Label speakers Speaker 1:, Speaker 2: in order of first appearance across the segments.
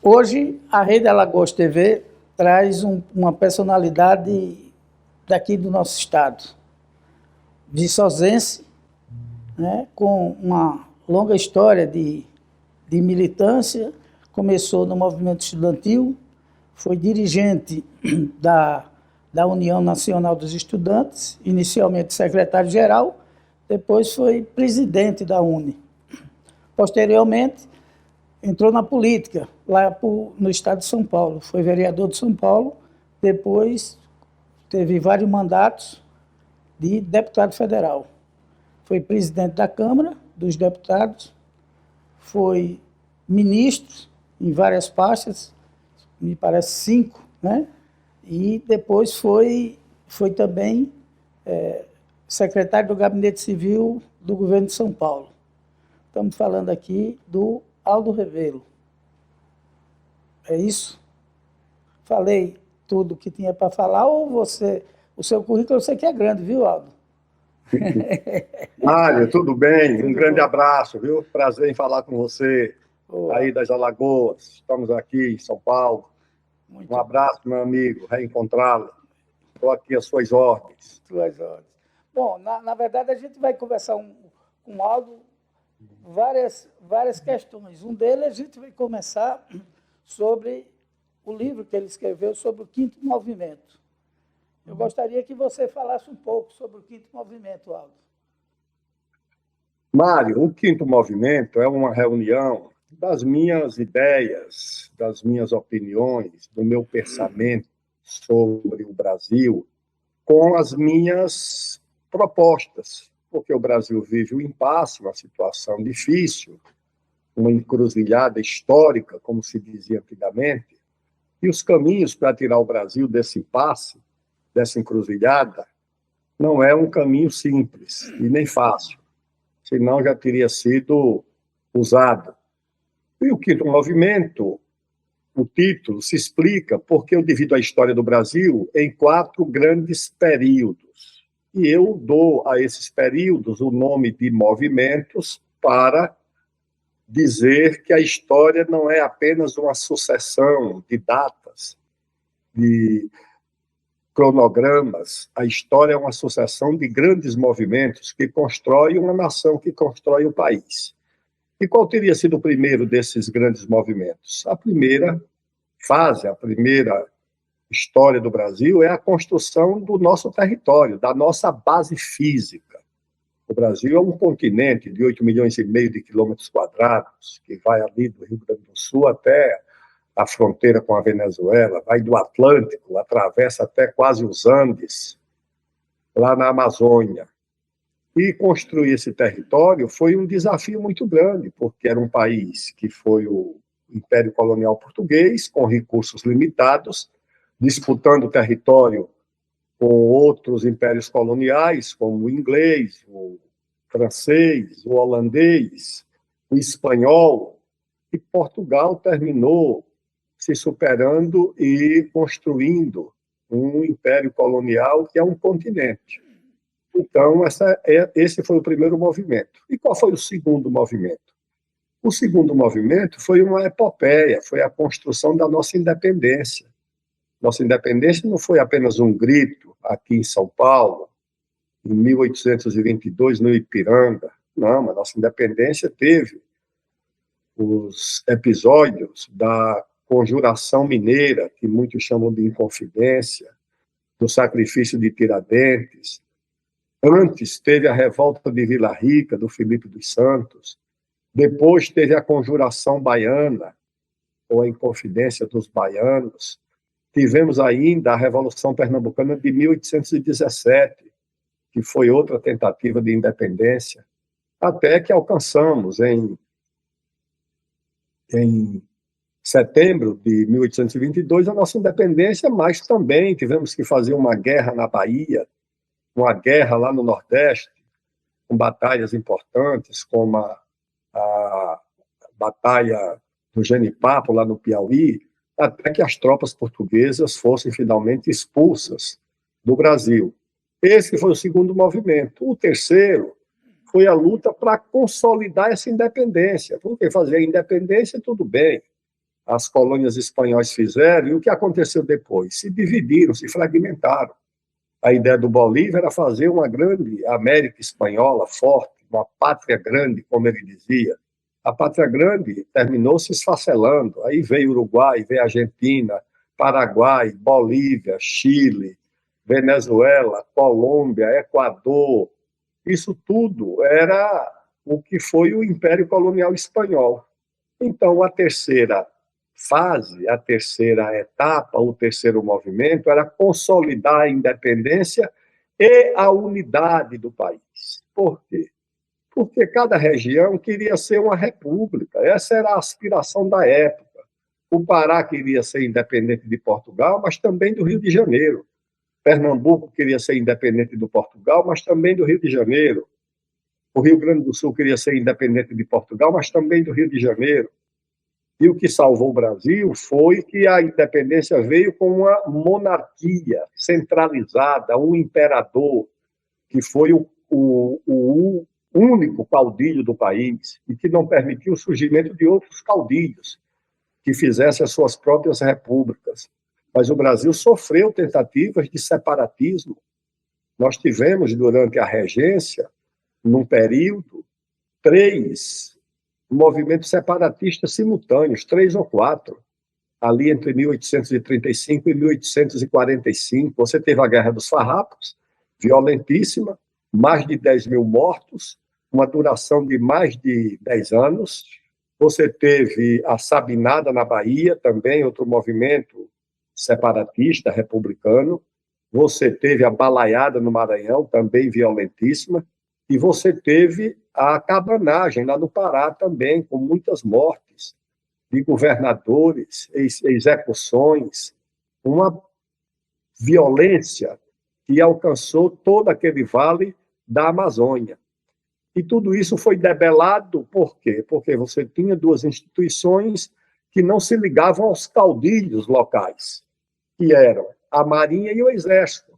Speaker 1: Hoje, a Rede Alagoas TV traz uma personalidade daqui do nosso estado, viçosense, né, com uma longa história de militância. Começou no movimento estudantil, foi dirigente da União Nacional dos Estudantes, inicialmente secretário-geral, depois foi presidente da UNE. Posteriormente, entrou na política, lá no estado de São Paulo. Foi vereador de São Paulo, depois teve vários mandatos de deputado federal. Foi presidente da Câmara dos Deputados, foi ministro em várias pastas, me parece 5, né? E depois foi também secretário do Gabinete Civil do governo de São Paulo. Estamos falando aqui do Aldo Rebelo. É isso? Falei tudo que tinha para falar, ou você, o seu currículo eu sei que é grande, viu, Aldo?
Speaker 2: Mário, tudo bem? Um grande abraço, viu? Prazer em falar com você aí das Alagoas. Estamos aqui em São Paulo. Um abraço, meu amigo, reencontrá-lo. Estou aqui às suas ordens.
Speaker 1: Suas ordens. Bom, na verdade, a gente vai conversar com o Aldo várias questões. Um deles, a gente vai começar sobre o livro que ele escreveu sobre o Quinto Movimento. Eu gostaria que você falasse um pouco sobre o Quinto Movimento, Aldo.
Speaker 2: Mário, o Quinto Movimento é uma reunião das minhas ideias, das minhas opiniões, do meu pensamento sobre o Brasil, com as minhas propostas, porque o Brasil vive um impasse, uma situação difícil, uma encruzilhada histórica, como se dizia antigamente, e os caminhos para tirar o Brasil desse impasse, dessa encruzilhada, não é um caminho simples e nem fácil, senão já teria sido usado. E o Quinto Movimento, o título, se explica porque eu divido a história do Brasil em 4 grandes períodos. E eu dou a esses períodos o nome de movimentos para dizer que a história não é apenas uma sucessão de datas, de cronogramas. A história é uma sucessão de grandes movimentos que constroem uma nação, que constrói um país. E qual teria sido o primeiro desses grandes movimentos? A primeira fase, a primeira história do Brasil é a construção do nosso território, da nossa base física. O Brasil é um continente de 8,5 milhões de quilômetros quadrados, que vai ali do Rio Grande do Sul até a fronteira com a Venezuela, vai do Atlântico, atravessa até quase os Andes, lá na Amazônia. E construir esse território foi um desafio muito grande, porque era um país que foi o Império Colonial Português, com recursos limitados, disputando o território com outros impérios coloniais, como o inglês, o francês, o holandês, o espanhol, e Portugal terminou se superando e construindo um império colonial que é um continente. Então, esse foi o primeiro movimento. E qual foi o segundo movimento? O segundo movimento foi uma epopeia, foi a construção da nossa independência. Nossa independência não foi apenas um grito aqui em São Paulo, em 1822, no Ipiranga. Não, a nossa independência teve os episódios da Conjuração Mineira, que muitos chamam de Inconfidência, do sacrifício de Tiradentes. Antes teve a revolta de Vila Rica, do Filipe dos Santos. Depois teve a Conjuração Baiana, ou a Inconfidência dos Baianos. Tivemos ainda a Revolução Pernambucana de 1817, que foi outra tentativa de independência, até que alcançamos em setembro de 1822 a nossa independência, mas também tivemos que fazer uma guerra na Bahia, uma guerra lá no Nordeste, com batalhas importantes, como a Batalha do Genipapo, lá no Piauí, até que as tropas portuguesas fossem finalmente expulsas do Brasil. Esse foi o segundo movimento. O terceiro foi a luta para consolidar essa independência, porque fazer a independência, tudo bem. as colônias espanhóis fizeram, e o que aconteceu depois? Se dividiram, se fragmentaram. A ideia do Bolívar era fazer uma grande América espanhola forte, uma pátria grande, como ele dizia. A pátria grande terminou se esfacelando. Aí veio Uruguai, veio Argentina, Paraguai, Bolívia, Chile, Venezuela, Colômbia, Equador. Isso tudo era o que foi o Império Colonial Espanhol. Então, a terceira fase, a terceira etapa, o terceiro movimento era consolidar a independência e a unidade do país. Por quê? Porque cada região queria ser uma república. Essa era a aspiração da época. O Pará queria ser independente de Portugal, mas também do Rio de Janeiro. Pernambuco queria ser independente do Portugal, mas também do Rio de Janeiro. O Rio Grande do Sul queria ser independente de Portugal, mas também do Rio de Janeiro. E o que salvou o Brasil foi que a independência veio com uma monarquia centralizada, um imperador, que foi o único caudilho do país e que não permitiu o surgimento de outros caudilhos que fizessem as suas próprias repúblicas. Mas o Brasil sofreu tentativas de separatismo. Nós tivemos, durante a regência, num período, 3 movimentos separatistas simultâneos, 3 ou 4, ali entre 1835 e 1845. Você teve a Guerra dos Farrapos, violentíssima, mais de 10 mil mortos, uma duração de mais de 10 anos. Você teve a Sabinada na Bahia, também outro movimento separatista, republicano. Você teve a Balaiada no Maranhão, também violentíssima. E você teve a cabanagem lá no Pará também, com muitas mortes de governadores, execuções, uma violência que alcançou todo aquele vale da Amazônia. E tudo isso foi debelado por quê? Porque você tinha 2 instituições que não se ligavam aos caudilhos locais, que eram a Marinha e o Exército.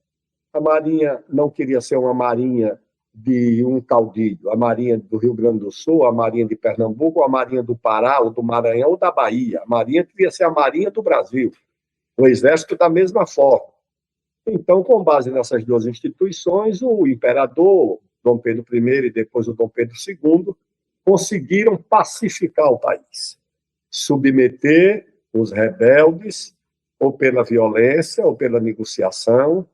Speaker 2: A Marinha não queria ser uma marinha de um caudilho, a Marinha do Rio Grande do Sul, a Marinha de Pernambuco, a Marinha do Pará, ou do Maranhão, ou da Bahia. A Marinha queria ser a Marinha do Brasil, o Exército da mesma forma. Então, com base nessas 2 instituições, o imperador, Dom Pedro I e depois o Dom Pedro II, conseguiram pacificar o país, submeter os rebeldes, ou pela violência, ou pela negociação,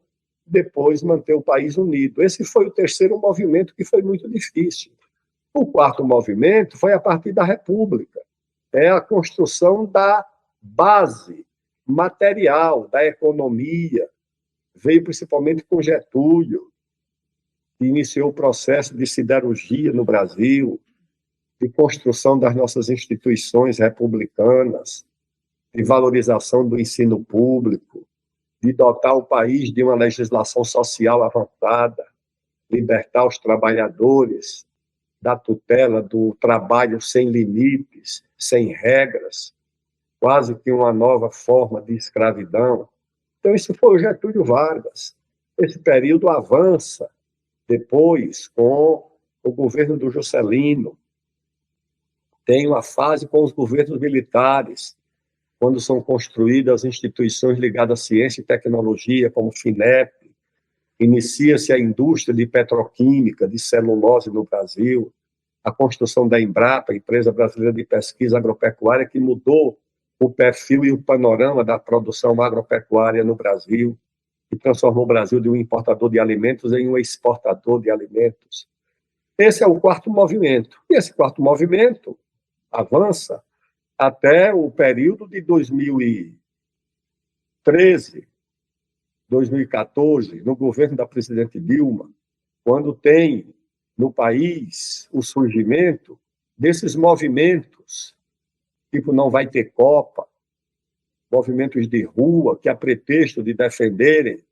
Speaker 2: depois manter o país unido. Esse foi o terceiro movimento, que foi muito difícil. O quarto movimento foi a partir da República. É a construção da base material, da economia. Veio principalmente com Getúlio, que iniciou o processo de siderurgia no Brasil, de construção das nossas instituições republicanas, de valorização do ensino público, de dotar o país de uma legislação social avançada, libertar os trabalhadores da tutela do trabalho sem limites, sem regras, quase que uma nova forma de escravidão. Então, isso foi o Getúlio Vargas. Esse período avança depois com o governo do Juscelino. Tem uma fase com os governos militares, quando são construídas instituições ligadas à ciência e tecnologia, como o FINEP, inicia-se a indústria de petroquímica, de celulose no Brasil, a construção da Embrapa, Empresa Brasileira de Pesquisa Agropecuária, que mudou o perfil e o panorama da produção agropecuária no Brasil, e transformou o Brasil de um importador de alimentos em um exportador de alimentos. Esse é o quarto movimento. E esse quarto movimento avança até o período de 2013, 2014, no governo da presidente Dilma, quando tem no país o surgimento desses movimentos, tipo Não Vai Ter Copa, movimentos de rua que, a pretexto de defenderem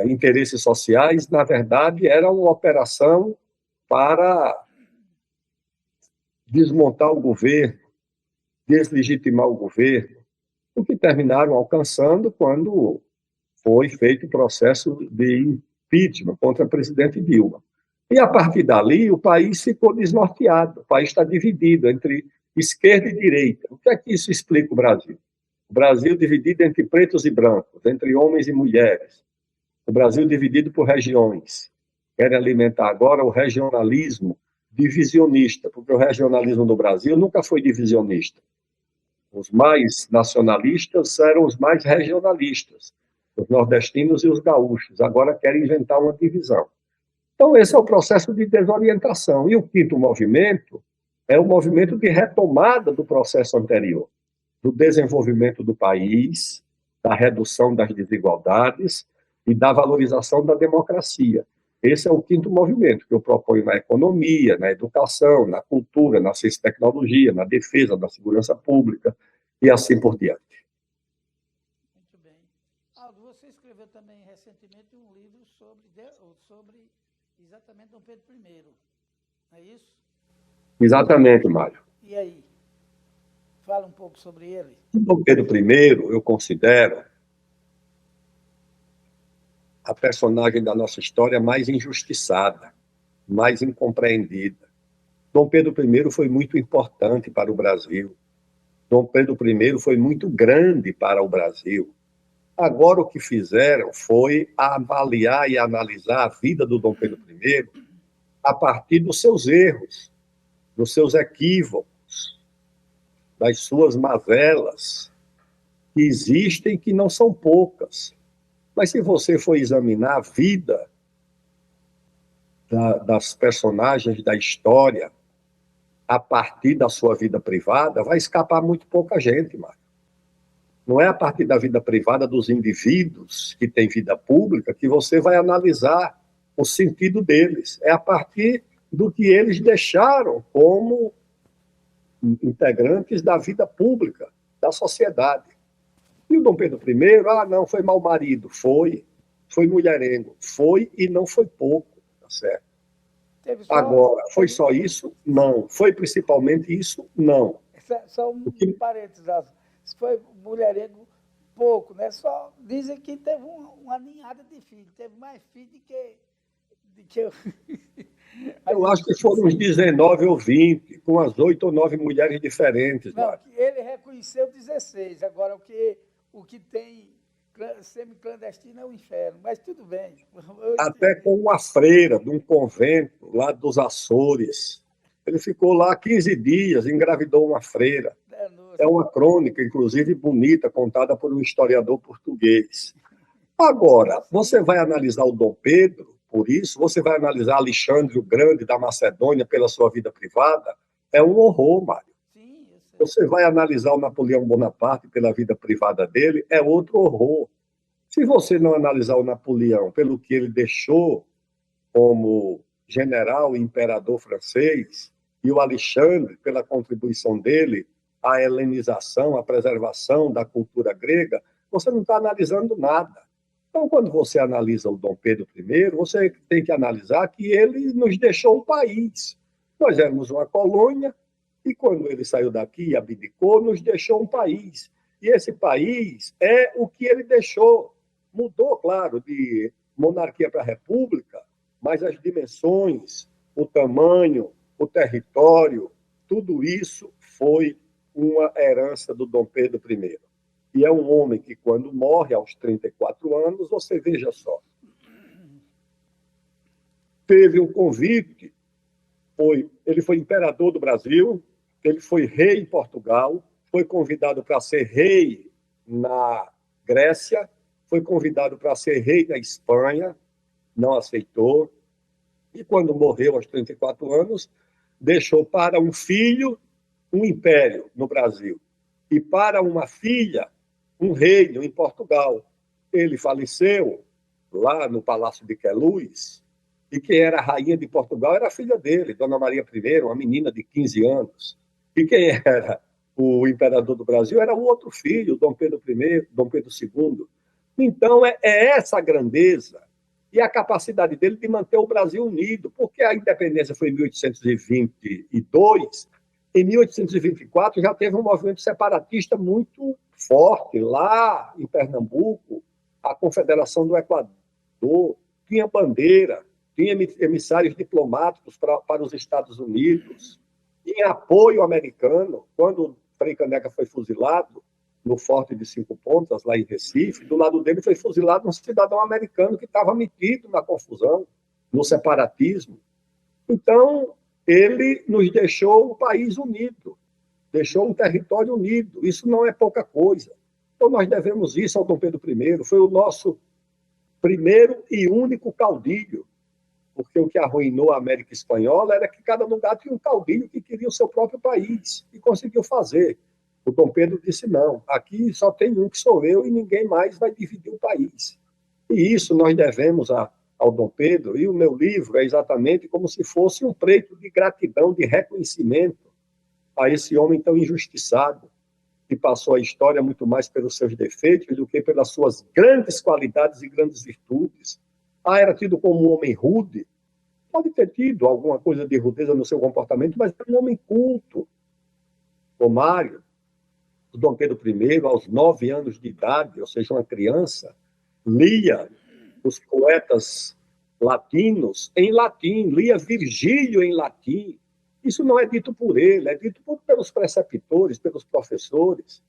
Speaker 2: interesses sociais, na verdade, era uma operação para desmontar o governo, deslegitimar o governo, o que terminaram alcançando quando foi feito o processo de impeachment contra a presidente Dilma. E, a partir dali, o país ficou desnorteado, o país está dividido entre esquerda e direita. O que é que isso explica o Brasil? O Brasil dividido entre pretos e brancos, entre homens e mulheres. O Brasil dividido por regiões. Querem alimentar agora o regionalismo divisionista, porque o regionalismo do Brasil nunca foi divisionista. Os mais nacionalistas eram os mais regionalistas, os nordestinos e os gaúchos. Agora querem inventar uma divisão. Então, esse é o processo de desorientação. E o quinto movimento é o movimento de retomada do processo anterior, do desenvolvimento do país, da redução das desigualdades e da valorização da democracia. Esse é o quinto movimento que eu proponho na economia, na educação, na cultura, na ciência e tecnologia, na defesa, na segurança pública e assim por diante.
Speaker 1: Muito bem. Aldo, você escreveu também recentemente um livro sobre exatamente Dom Pedro I, não é isso?
Speaker 2: Exatamente, Mário.
Speaker 1: E aí? Fala um pouco sobre ele.
Speaker 2: Dom Pedro I, eu considero a personagem da nossa história mais injustiçada, mais incompreendida. Dom Pedro I foi muito importante para o Brasil. Dom Pedro I foi muito grande para o Brasil. Agora, o que fizeram foi avaliar e analisar a vida do Dom Pedro I a partir dos seus erros, dos seus equívocos, das suas mazelas, que existem, que não são poucas. Mas se você for examinar a vida das personagens da história a partir da sua vida privada, vai escapar muito pouca gente, Marcos. Não é a partir da vida privada dos indivíduos que têm vida pública que você vai analisar o sentido deles. É a partir do que eles deixaram como integrantes da vida pública, da sociedade. E o Dom Pedro I, não, foi mau marido, foi mulherengo, foi e não foi pouco, tá certo? Agora, foi só isso? Não. Foi principalmente isso? Não.
Speaker 1: Só um parênteses, se foi mulherengo, pouco, né? Só dizem que teve uma ninhada de filhos, teve mais filhos do que eu.
Speaker 2: Eu acho que foram uns 19 ou 20, com as 8 ou 9 mulheres diferentes.
Speaker 1: Não, ele reconheceu 16, agora o que tem semi-clandestino é o inferno, mas tudo bem.
Speaker 2: Até com uma freira de um convento lá dos Açores. Ele ficou lá 15 dias, engravidou uma freira. É uma crônica, inclusive, bonita, contada por um historiador português. Agora, você vai analisar o Dom Pedro, por isso, você vai analisar Alexandre o Grande da Macedônia pela sua vida privada, é um horror, Mário. Você vai analisar o Napoleão Bonaparte pela vida privada dele, é outro horror. Se você não analisar o Napoleão pelo que ele deixou como general e imperador francês, e o Alexandre pela contribuição dele à helenização, à preservação da cultura grega, você não está analisando nada. Então, quando você analisa o Dom Pedro I, você tem que analisar que ele nos deixou um país. Nós éramos uma colônia, e quando ele saiu daqui e abdicou, nos deixou um país. E esse país é o que ele deixou. Mudou, claro, de monarquia para república, mas as dimensões, o tamanho, o território, tudo isso foi uma herança do Dom Pedro I. E é um homem que, quando morre aos 34 anos, você veja só, teve um convite, ele foi imperador do Brasil, ele foi rei em Portugal, foi convidado para ser rei na Grécia, foi convidado para ser rei na Espanha, não aceitou, e quando morreu aos 34 anos, deixou para um filho um império no Brasil, e para uma filha um reino em Portugal. Ele faleceu lá no Palácio de Queluz, e quem era a rainha de Portugal era a filha dele, Dona Maria I, uma menina de 15 anos. E quem era o imperador do Brasil era o outro filho, Dom Pedro I, Dom Pedro II. Então, é essa a grandeza e a capacidade dele de manter o Brasil unido, porque a independência foi em 1822, em 1824 já teve um movimento separatista muito forte lá em Pernambuco, a Confederação do Equador, tinha bandeira, tinha emissários diplomáticos para os Estados Unidos. tinha apoio americano. Quando o Frei Caneca foi fuzilado no Forte de Cinco Pontas, lá em Recife, do lado dele foi fuzilado um cidadão americano que estava metido na confusão, no separatismo. Então, ele nos deixou um país unido, deixou um território unido. Isso não é pouca coisa. Então, nós devemos isso ao Dom Pedro I. Foi o nosso primeiro e único caudilho, porque o que arruinou a América Espanhola era que cada lugar tinha um caudilho que queria o seu próprio país, e conseguiu fazer. O Dom Pedro disse, não, aqui só tem um que sou eu e ninguém mais vai dividir o país. E isso nós devemos ao Dom Pedro, e o meu livro é exatamente como se fosse um preito de gratidão, de reconhecimento a esse homem tão injustiçado, que passou a história muito mais pelos seus defeitos do que pelas suas grandes qualidades e grandes virtudes. Era tido como um homem rude, pode ter tido alguma coisa de rudeza no seu comportamento, mas era um homem culto. O Mário, o Dom Pedro I, aos 9 anos de idade, ou seja, uma criança, lia os poetas latinos em latim, lia Virgílio em latim. Isso não é dito por ele, é dito pelos preceptores, pelos professores.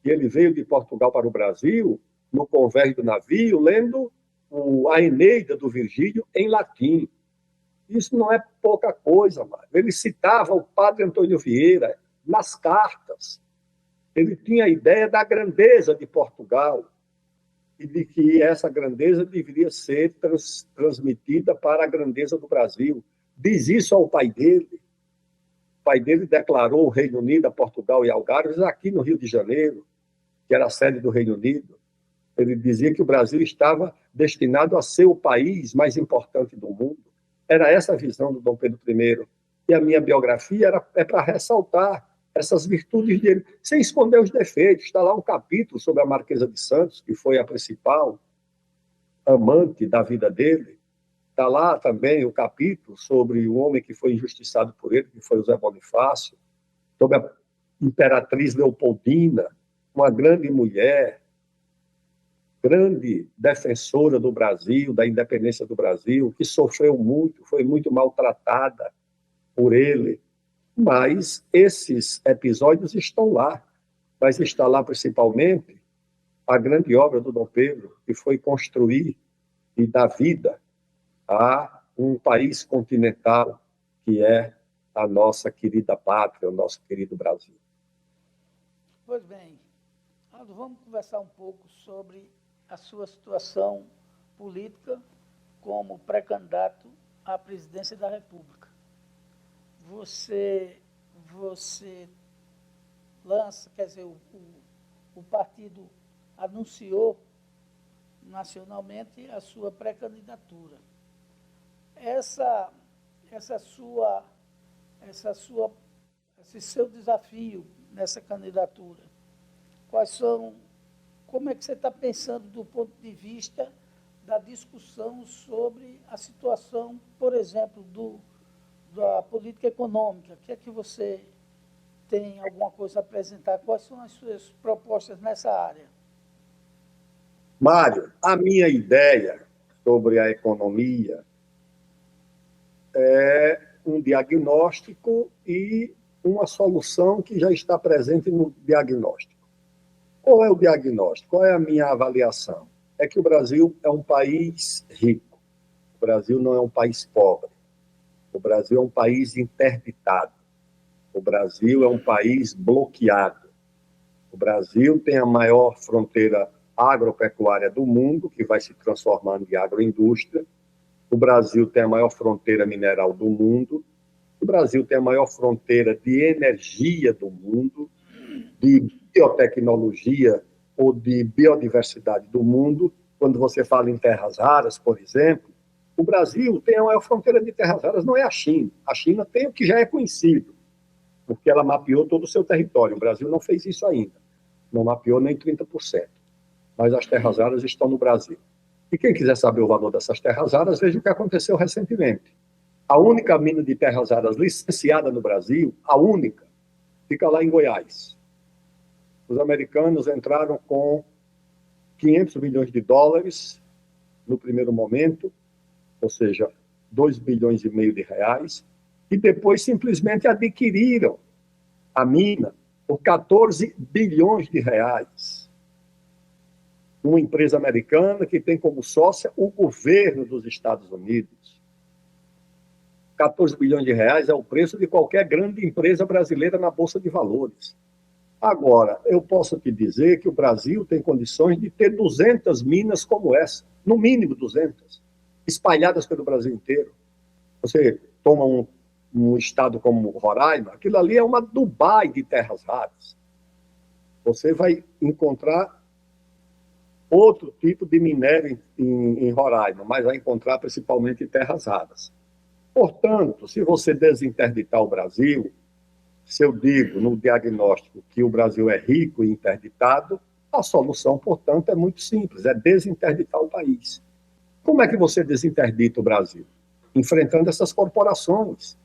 Speaker 2: E ele veio de Portugal para o Brasil, no convés do navio, lendo a Eneida do Virgílio em latim. Isso não é pouca coisa, Mário. Ele citava o padre Antônio Vieira nas cartas. Ele tinha a ideia da grandeza de Portugal e de que essa grandeza deveria ser transmitida para a grandeza do Brasil. Diz isso ao pai dele. O pai dele declarou o Reino Unido a Portugal e Algarves aqui no Rio de Janeiro, que era a sede do Reino Unido. Ele dizia que o Brasil estava destinado a ser o país mais importante do mundo. Era essa a visão do Dom Pedro I. E a minha biografia é para ressaltar essas virtudes dele, sem esconder os defeitos. Está lá um capítulo sobre a Marquesa de Santos, que foi a principal amante da vida dele. Está lá também o capítulo sobre o homem que foi injustiçado por ele, que foi o Zé Bonifácio, sobre a imperatriz Leopoldina, uma grande mulher, grande defensora do Brasil, da independência do Brasil, que sofreu muito, foi muito maltratada por ele. Mas esses episódios estão lá. Mas está lá principalmente a grande obra do Dom Pedro, que foi construir e dar vida a um país continental, que é a nossa querida pátria, o nosso querido Brasil.
Speaker 1: Pois bem, Aldo, vamos conversar um pouco sobre a sua situação política como pré-candidato à presidência da República. Você lança, quer dizer, o partido anunciou nacionalmente a sua pré-candidatura. Esse seu desafio nessa candidatura, como é que você está pensando do ponto de vista da discussão sobre a situação, por exemplo, da política econômica? O que é que você tem alguma coisa a apresentar? Quais são as suas propostas nessa área?
Speaker 2: Mário, a minha ideia sobre a economia é um diagnóstico e uma solução que já está presente no diagnóstico. Qual é o diagnóstico? Qual é a minha avaliação? É que o Brasil é um país rico. O Brasil não é um país pobre. O Brasil é um país interditado. O Brasil é um país bloqueado. O Brasil tem a maior fronteira agropecuária do mundo, que vai se transformando em agroindústria. O Brasil tem a maior fronteira mineral do mundo. O Brasil tem a maior fronteira de energia do mundo, de biotecnologia ou de biodiversidade do mundo. Quando você fala em terras raras, por exemplo, o Brasil tem a maior fronteira de terras raras, não é a China. A China tem o que já é conhecido, porque ela mapeou todo o seu território. O Brasil não fez isso ainda. Não mapeou nem 30%. Mas as terras raras estão no Brasil. E quem quiser saber o valor dessas terras raras, veja o que aconteceu recentemente. A única mina de terras raras licenciada no Brasil, a única, fica lá em Goiás. Os americanos entraram com 500 milhões de dólares no primeiro momento, ou seja, 2,5 bilhões de reais, e depois simplesmente adquiriram a mina por 14 bilhões de reais. Uma empresa americana que tem como sócia o governo dos Estados Unidos. 14 bilhões de reais é o preço de qualquer grande empresa brasileira na Bolsa de Valores. Agora, eu posso te dizer que o Brasil tem condições de ter 200 minas como essa, no mínimo 200, espalhadas pelo Brasil inteiro. Você toma um estado como Roraima, aquilo ali é uma Dubai de terras raras. Você vai encontrar outro tipo de minério em Roraima, mas vai encontrar principalmente terras raras. Portanto, se você desinterditar o Brasil, se eu digo no diagnóstico que o Brasil é rico e interditado, a solução, portanto, é muito simples, é desinterditar o país. Como é que você desinterdita o Brasil? Enfrentando essas corporações.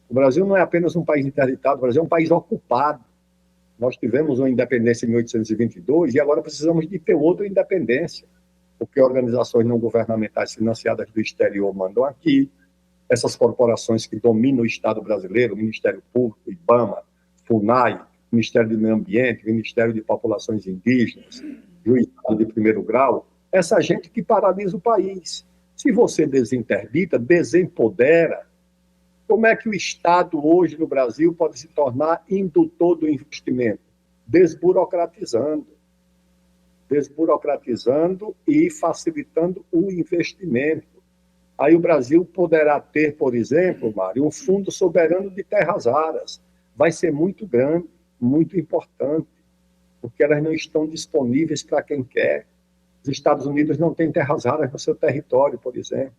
Speaker 2: O Brasil não é apenas um país interditado, o Brasil é um país ocupado. Nós tivemos uma independência em 1822 e agora precisamos de ter outra independência, porque organizações não governamentais financiadas do exterior mandam aqui, essas corporações que dominam o Estado brasileiro, o Ministério Público, IBAMA, FUNAI, Ministério do Meio Ambiente, Ministério de Populações Indígenas, Juizado de Primeiro Grau, essa gente que paralisa o país. Se você desinterdita, desempodera, como é que o Estado hoje no Brasil pode se tornar indutor do investimento? Desburocratizando. Desburocratizando e facilitando o investimento. Aí o Brasil poderá ter, por exemplo, Mário, um fundo soberano de terras raras. Vai ser muito grande, muito importante, porque elas não estão disponíveis para quem quer. Os Estados Unidos não têm terras raras no seu território, por exemplo.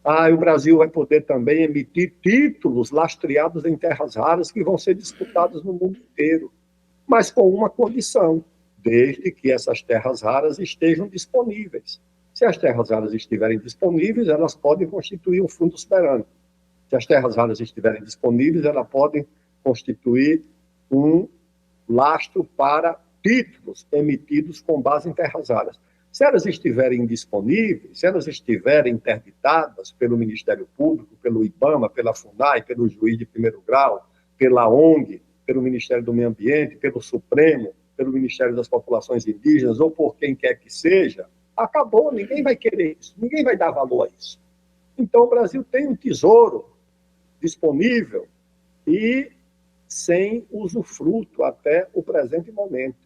Speaker 2: E o Brasil vai poder também emitir títulos lastreados em terras raras que vão ser disputados no mundo inteiro, mas com uma condição, desde que essas terras raras estejam disponíveis. Se as terras raras estiverem disponíveis, elas podem constituir um fundo soberano. Se as terras raras estiverem disponíveis, elas podem constituir um lastro para títulos emitidos com base em terras raras. Se elas estiverem indisponíveis, se elas estiverem interditadas pelo Ministério Público, pelo IBAMA, pela FUNAI, pelo juiz de primeiro grau, pela ONG, pelo Ministério do Meio Ambiente, pelo Supremo, pelo Ministério das Populações Indígenas ou por quem quer que seja, acabou, ninguém vai querer isso, ninguém vai dar valor a isso. Então, o Brasil tem um tesouro disponível e sem usufruto até o presente momento.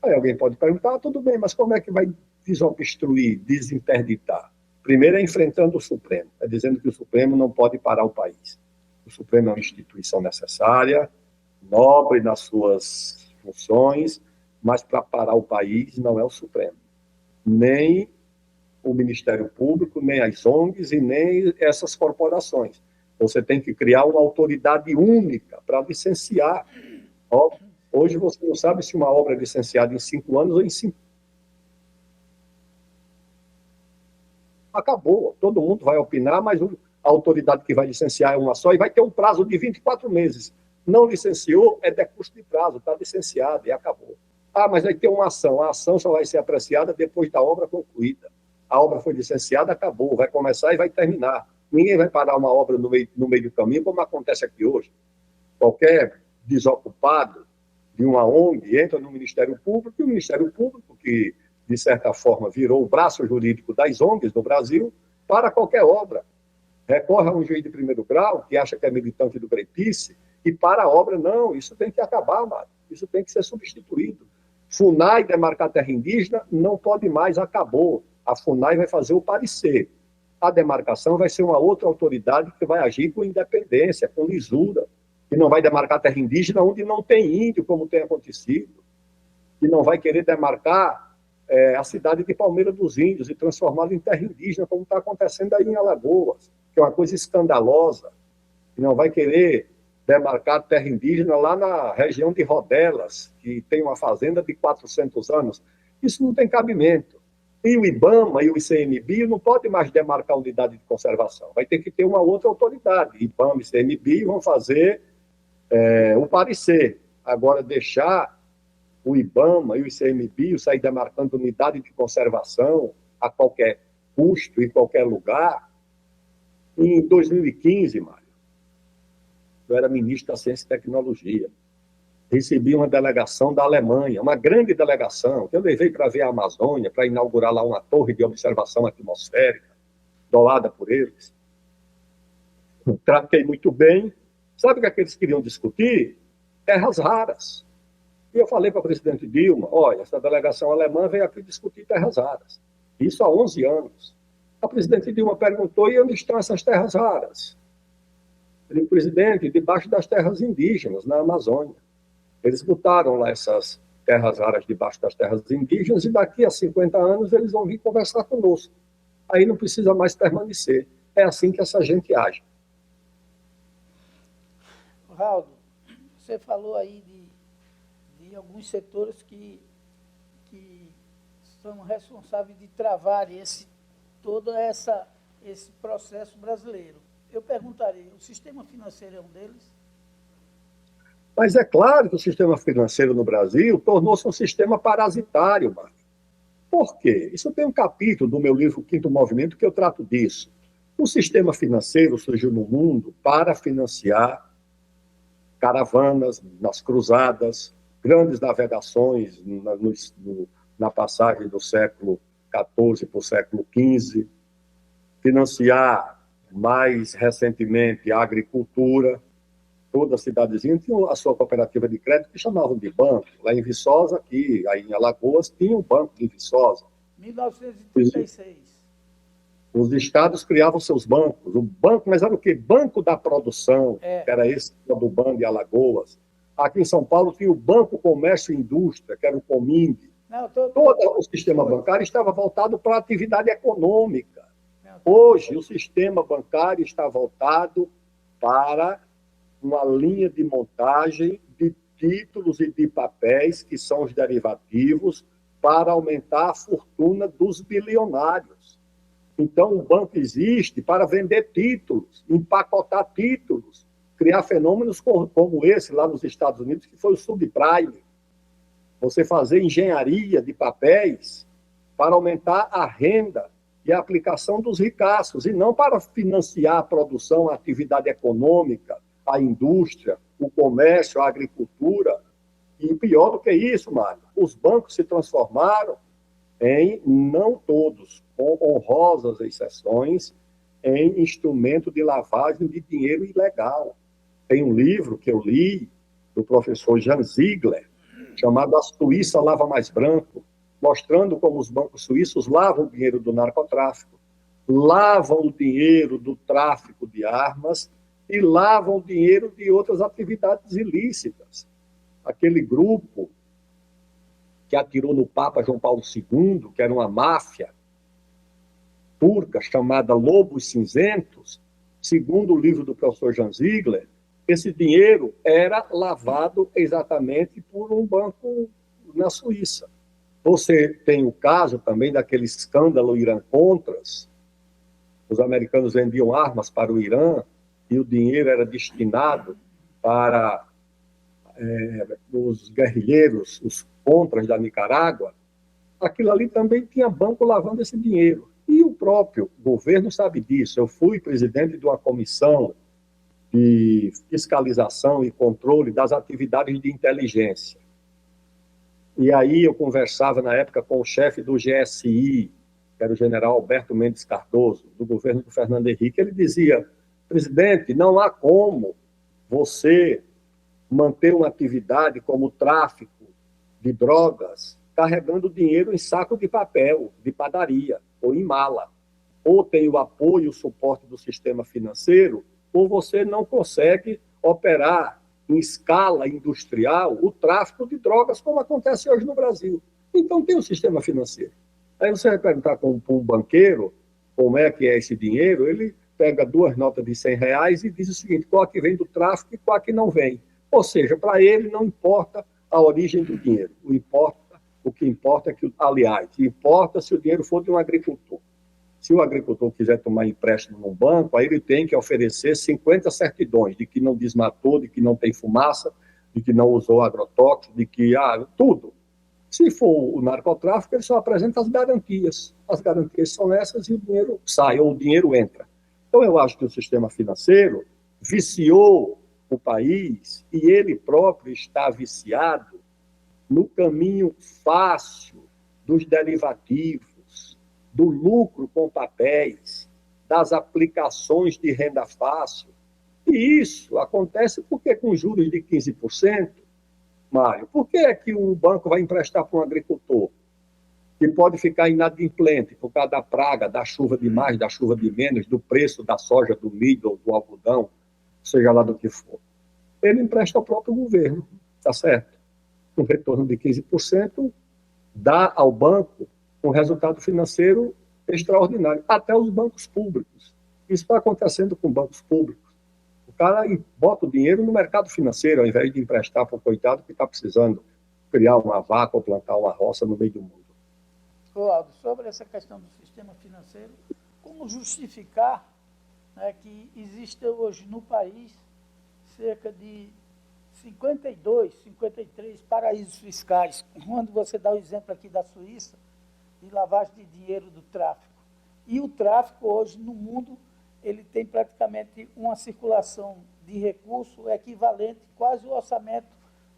Speaker 2: Aí alguém pode perguntar, tudo bem, mas como é que vai desobstruir, desinterditar? Primeiro é enfrentando o Supremo, é dizendo que o Supremo não pode parar o país. O Supremo é uma instituição necessária, nobre nas suas funções, mas para parar o país não é o Supremo. Nem o Ministério Público, nem as ONGs e nem essas corporações. Você tem que criar uma autoridade única para licenciar. Hoje você não sabe se uma obra é licenciada em 5 anos ou em 5. Acabou, todo mundo vai opinar, mas a autoridade que vai licenciar é uma só e vai ter um prazo de 24 meses. Não licenciou, é decurso de prazo, está licenciado e acabou. Mas vai ter uma ação. A ação só vai ser apreciada depois da obra concluída. A obra foi licenciada, acabou. Vai começar e vai terminar. Ninguém vai parar uma obra no meio do caminho, como acontece aqui hoje. Qualquer desocupado de uma ONG entra no Ministério Público, e o Ministério Público, que, de certa forma, virou o braço jurídico das ONGs no Brasil, para qualquer obra. Recorre a um juiz de primeiro grau, que acha que é militante do Greenpeace, e para a obra, não, isso tem que acabar, Mário. Isso tem que ser substituído. FUNAI demarcar terra indígena não pode mais, acabou. A FUNAI vai fazer o parecer. A demarcação vai ser uma outra autoridade que vai agir com independência, com lisura, que não vai demarcar terra indígena onde não tem índio, como tem acontecido, que não vai querer demarcar a cidade de Palmeira dos Índios e transformá-la em terra indígena, como está acontecendo aí em Alagoas, que é uma coisa escandalosa, que não vai querer demarcar terra indígena lá na região de Rodelas, que tem uma fazenda de 400 anos. Isso não tem cabimento. E o IBAMA e o ICMBio não podem mais demarcar unidade de conservação. Vai ter que ter uma outra autoridade. IBAMA e ICMBio vão fazer o parecer. Agora, deixar o IBAMA e o ICMBio sair demarcando unidade de conservação a qualquer custo, em qualquer lugar. Em 2015, Mário, eu era ministro da Ciência e Tecnologia. Recebi uma delegação da Alemanha, uma grande delegação, que eu levei para ver a Amazônia, para inaugurar lá uma torre de observação atmosférica, doada por eles. Tratei muito bem. Sabe o que eles queriam discutir? Terras raras. E eu falei para o presidente Dilma, olha, essa delegação alemã veio aqui discutir terras raras. Isso há 11 anos. A presidente Dilma perguntou, e onde estão essas terras raras? Eu disse, presidente, debaixo das terras indígenas, na Amazônia. Eles botaram lá essas terras raras debaixo das terras indígenas, e daqui a 50 anos eles vão vir conversar conosco. Aí não precisa mais permanecer. É assim que essa gente age.
Speaker 1: Raul, você falou aí de alguns setores que são responsáveis de travar todo esse processo brasileiro. Eu perguntaria, o sistema financeiro é um deles?
Speaker 2: Mas é claro que o sistema financeiro no Brasil tornou-se um sistema parasitário, Marco. Por quê? Isso tem um capítulo do meu livro Quinto Movimento que eu trato disso. O sistema financeiro surgiu no mundo para financiar caravanas nas cruzadas, grandes navegações na passagem do século XIV para o século XV, financiar mais recentemente a agricultura. Toda cidadezinha tinha a sua cooperativa de crédito que chamavam de banco. Lá em Viçosa, aqui, aí em Alagoas, tinha um banco de Viçosa.
Speaker 1: 1936.
Speaker 2: Os estados criavam seus bancos. O banco, mas era o quê? Banco da Produção, que era esse do Banco de Alagoas. Aqui em São Paulo tinha o Banco Comércio e Indústria, que era o Coming. Todo o sistema bancário estava voltado para a atividade econômica. Hoje, o sistema bancário está voltado para uma linha de montagem de títulos e de papéis, que são os derivativos, para aumentar a fortuna dos bilionários. Então, o banco existe para vender títulos, empacotar títulos, criar fenômenos como esse lá nos Estados Unidos, que foi o subprime. Você fazer engenharia de papéis para aumentar a renda e a aplicação dos ricaços, e não para financiar a produção, a atividade econômica, a indústria, o comércio, a agricultura. E pior do que isso, Mário, os bancos se transformaram em, não todos, com honrosas exceções, em instrumento de lavagem de dinheiro ilegal. Tem um livro que eu li, do professor Jan Ziegler, chamado A Suíça Lava Mais Branco, mostrando como os bancos suíços lavam o dinheiro do narcotráfico, lavam o dinheiro do tráfico de armas e lavam o dinheiro de outras atividades ilícitas. Aquele grupo que atirou no Papa João Paulo II, que era uma máfia turca chamada Lobos Cinzentos, segundo o livro do professor Jan Ziegler, esse dinheiro era lavado exatamente por um banco na Suíça. Você tem o caso também daquele escândalo Irã-Contras. Os americanos vendiam armas para o Irã e o dinheiro era destinado para os guerrilheiros, os contras da Nicarágua. Aquilo ali também tinha banco lavando esse dinheiro. E o próprio governo sabe disso. Eu fui presidente de uma comissão de fiscalização e controle das atividades de inteligência. E aí eu conversava na época com o chefe do GSI, que era o general Alberto Mendes Cardoso, do governo do Fernando Henrique. Ele dizia, presidente, não há como você manter uma atividade como o tráfico de drogas carregando dinheiro em saco de papel, de padaria, ou em mala. Ou tem o apoio e o suporte do sistema financeiro, ou você não consegue operar em escala industrial o tráfico de drogas, como acontece hoje no Brasil. Então tem o sistema financeiro. Aí você vai perguntar para um banqueiro como é que é esse dinheiro, ele pega 2 notas de R$100 e diz o seguinte, qual que vem do tráfico e qual que não vem. Ou seja, para ele não importa a origem do dinheiro. O que importa é que, aliás, importa se o dinheiro for de um agricultor. Se o agricultor quiser tomar empréstimo num banco, aí ele tem que oferecer 50 certidões de que não desmatou, de que não tem fumaça, de que não usou agrotóxico, de que, tudo. Se for o narcotráfico, ele só apresenta as garantias. As garantias são essas e o dinheiro sai, ou o dinheiro entra. Então, eu acho que o sistema financeiro viciou o país e ele próprio está viciado no caminho fácil dos derivativos, do lucro com papéis, das aplicações de renda fácil. E isso acontece porque com juros de 15%, Mário, por que é que o banco vai emprestar para um agricultor que pode ficar inadimplente por causa da praga, da chuva de mais, da chuva de menos, do preço da soja, do milho ou do algodão, seja lá do que for? Ele empresta ao próprio governo, tá certo? Um retorno de 15%, dá ao banco um resultado financeiro extraordinário, até os bancos públicos. Isso está acontecendo com bancos públicos. O cara bota o dinheiro no mercado financeiro, ao invés de emprestar para o coitado que está precisando criar uma vaca ou plantar uma roça no meio do mundo.
Speaker 1: Aldo, sobre essa questão do sistema financeiro, como justificar, né, que existe hoje no país cerca de 52, 53 paraísos fiscais, quando você dá o exemplo aqui da Suíça, de lavagem de dinheiro do tráfico. E o tráfico hoje no mundo, ele tem praticamente uma circulação de recurso equivalente quase ao orçamento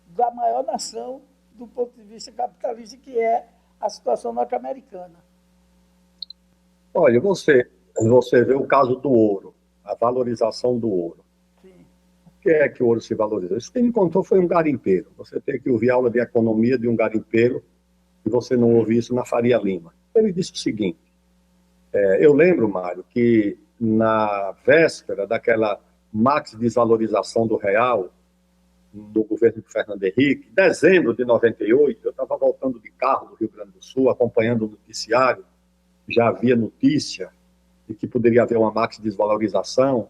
Speaker 1: da maior nação do ponto de vista capitalista, que é a situação norte-americana.
Speaker 2: Olha, você vê o caso do ouro, a valorização do ouro.
Speaker 1: Sim.
Speaker 2: Por que é que o ouro se valorizou? Isso quem me contou foi um garimpeiro. Você tem que ouvir aula de economia de um garimpeiro e você não ouve isso na Faria Lima. Ele disse o seguinte, eu lembro, Mário, que na véspera daquela max-desvalorização do real, do governo do Fernando Henrique, em dezembro de 98, eu estava voltando de carro do Rio Grande do Sul, acompanhando o noticiário, já havia notícia de que poderia haver uma max-desvalorização,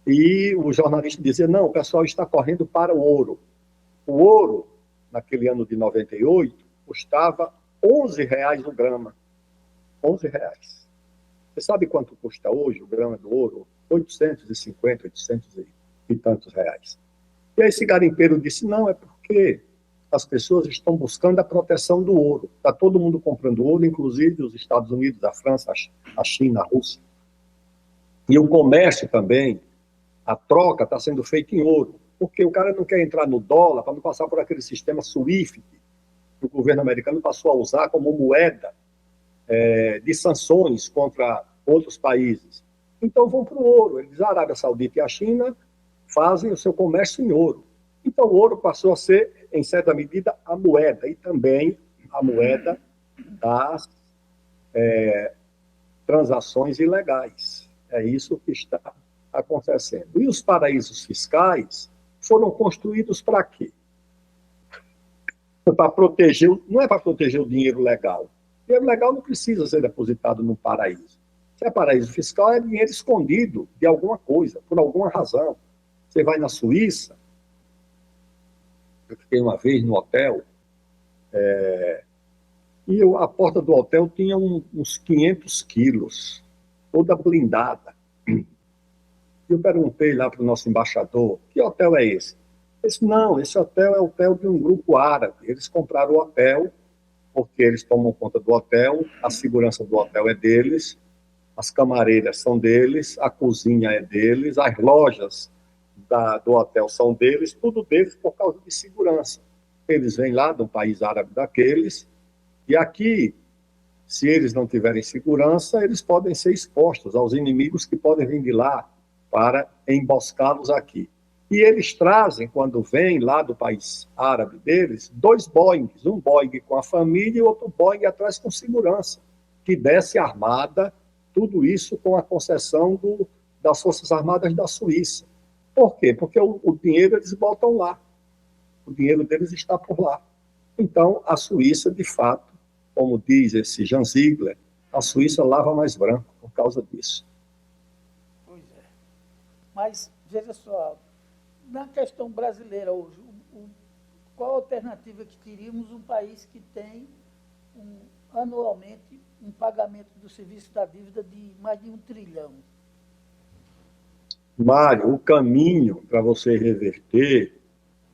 Speaker 2: e o jornalista dizia, não, o pessoal está correndo para o ouro. O ouro, naquele ano de 98, custava R$ 11 o grama. R$ 11. Você sabe quanto custa hoje o grama do ouro? 850, 800 e tantos reais. E aí esse garimpeiro disse, não, é porque as pessoas estão buscando a proteção do ouro. Está todo mundo comprando ouro, inclusive os Estados Unidos, a França, a China, a Rússia. E o comércio também, a troca está sendo feita em ouro, porque o cara não quer entrar no dólar para não passar por aquele sistema SWIFT que o governo americano passou a usar como moeda de sanções contra outros países. Então vão para o ouro. Eles, a Arábia Saudita e a China fazem o seu comércio em ouro. Então o ouro passou a ser, em certa medida, a moeda, e também a moeda das transações ilegais. É isso que está acontecendo. E os paraísos fiscais foram construídos para quê? Para proteger, não é para proteger o dinheiro legal. O dinheiro legal não precisa ser depositado num paraíso. Se é paraíso fiscal, é dinheiro escondido de alguma coisa, por alguma razão. Você vai na Suíça, eu fiquei uma vez no hotel, e a porta do hotel tinha uns 500 quilos, toda blindada. Eu perguntei lá para o nosso embaixador, que hotel é esse? Ele disse, não, esse hotel é o hotel de um grupo árabe. Eles compraram o hotel, porque eles tomam conta do hotel, a segurança do hotel é deles, as camareiras são deles, a cozinha é deles, as lojas do hotel são deles, tudo deles por causa de segurança. Eles vêm lá de um país árabe daqueles, e aqui, se eles não tiverem segurança, eles podem ser expostos aos inimigos que podem vir de lá para emboscá-los aqui. E eles trazem, quando vêm lá do país árabe deles, 2 Boeings, um Boeing com a família e outro Boeing atrás com segurança, que desce armada, tudo isso com a concessão das Forças Armadas da Suíça. Por quê? Porque o dinheiro eles botam lá, o dinheiro deles está por lá. Então, a Suíça, de fato, como diz esse Jan Ziegler, a Suíça lava mais branco por causa disso.
Speaker 1: Pois é. Mas, veja só, na questão brasileira hoje, qual a alternativa que teríamos um país que tem anualmente um pagamento do serviço da dívida de mais de 1 trilhão?
Speaker 2: Mário, o caminho para você reverter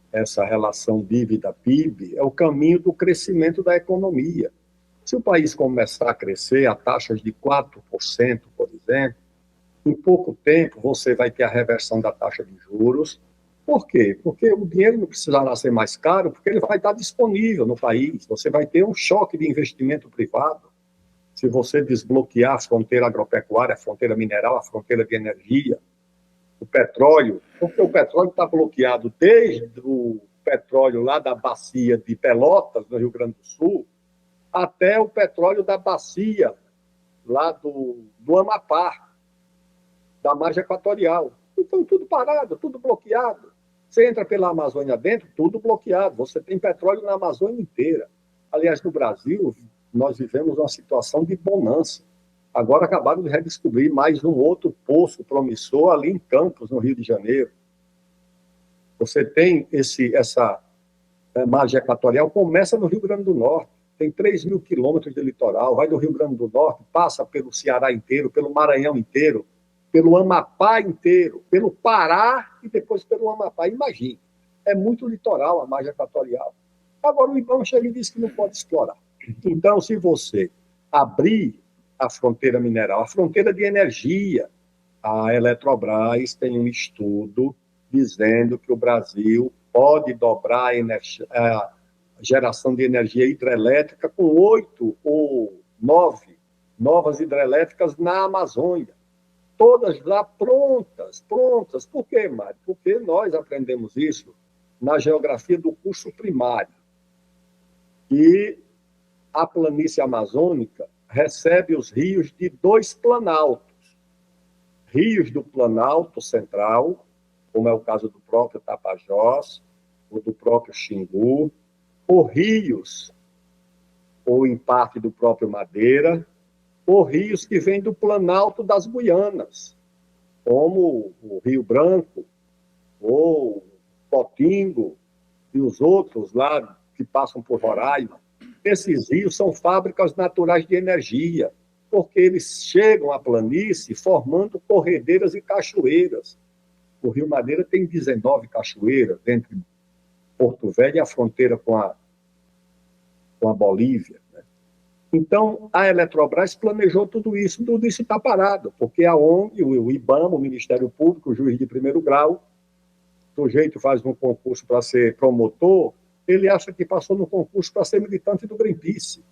Speaker 2: essa relação dívida-PIB é o caminho do crescimento da economia. Se o país começar a crescer a taxas de 4%, por exemplo, em pouco tempo você vai ter a reversão da taxa de juros, Por quê? Porque o dinheiro não precisará ser mais caro, porque ele vai estar disponível no país. Você vai ter um choque de investimento privado. Se você desbloquear a fronteira agropecuária, a fronteira mineral, a fronteira de energia, o petróleo, porque o petróleo está bloqueado desde o petróleo lá da bacia de Pelotas, no Rio Grande do Sul, até o petróleo da bacia lá do Amapá, da margem equatorial. Então, tudo parado, tudo bloqueado. Você entra pela Amazônia dentro, tudo bloqueado. Você tem petróleo na Amazônia inteira. Aliás, no Brasil, nós vivemos uma situação de bonança. Agora acabaram de redescobrir mais um outro poço promissor ali em Campos, no Rio de Janeiro. Você tem essa margem equatorial, começa no Rio Grande do Norte. Tem 3.000 quilômetros de litoral, vai do Rio Grande do Norte, passa pelo Ceará inteiro, pelo Maranhão inteiro, pelo Amapá inteiro, pelo Pará e depois pelo Amapá. Imagine, é muito litoral a margem equatorial. Agora o IBAMA chega e diz que não pode explorar. Então, se você abrir a fronteira mineral, a fronteira de energia, a Eletrobras tem um estudo dizendo que o Brasil pode dobrar a geração de energia hidrelétrica com 8 ou 9 novas hidrelétricas na Amazônia. Todas lá prontas, prontas. Por quê, Mário? Porque nós aprendemos isso na geografia do curso primário. E a planície amazônica recebe os rios de 2 planaltos. Rios do Planalto Central, como é o caso do próprio Tapajós, ou do próprio Xingu, ou rios, ou em parte do próprio Madeira, ou rios que vêm do Planalto das Guianas, como o Rio Branco, ou Potingo, e os outros lá que passam por Roraima. Esses rios são fábricas naturais de energia, porque eles chegam à planície formando corredeiras e cachoeiras. O Rio Madeira tem 19 cachoeiras, entre Porto Velho e a fronteira com a Bolívia. Né? Então, a Eletrobras planejou tudo isso está parado, porque a ONG, o IBAMA, o Ministério Público, o juiz de primeiro grau, o sujeito faz um concurso para ser promotor, ele acha que passou no concurso para ser militante do Greenpeace.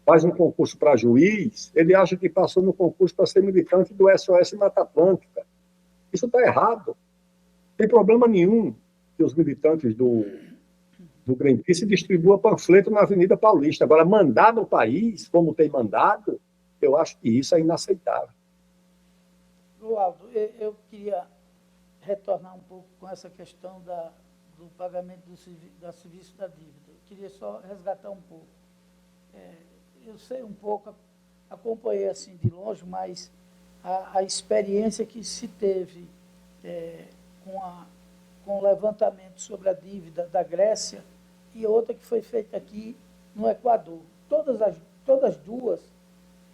Speaker 2: Faz um concurso para juiz, ele acha que passou no concurso para ser militante do SOS Mata Atlântica. Isso está errado. Não tem problema nenhum que os militantes do Greenpeace distribuam panfleto na Avenida Paulista. Agora, mandar no país, como tem mandado, eu acho que isso é inaceitável.
Speaker 1: Lualdo, eu queria retornar um pouco com essa questão do pagamento da serviço da dívida. Eu queria só resgatar um pouco. Eu sei um pouco, acompanhei assim de longe, mas a experiência que se teve com o levantamento sobre a dívida da Grécia e outra que foi feita aqui no Equador. Todas as duas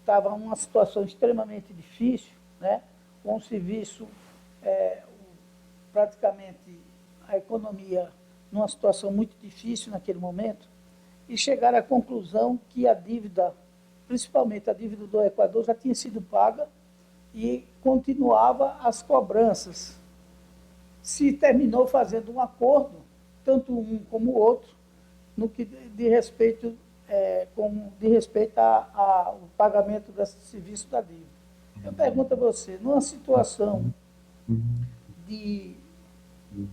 Speaker 1: estavam numa situação extremamente difícil, né? Com o serviço, praticamente a economia numa situação muito difícil naquele momento, e chegaram à conclusão que a dívida, principalmente a dívida do Equador, já tinha sido paga e continuava as cobranças. Se terminou fazendo um acordo, tanto um como o outro, no que diz respeito ao pagamento desse serviço da dívida. Eu pergunto a você, numa situação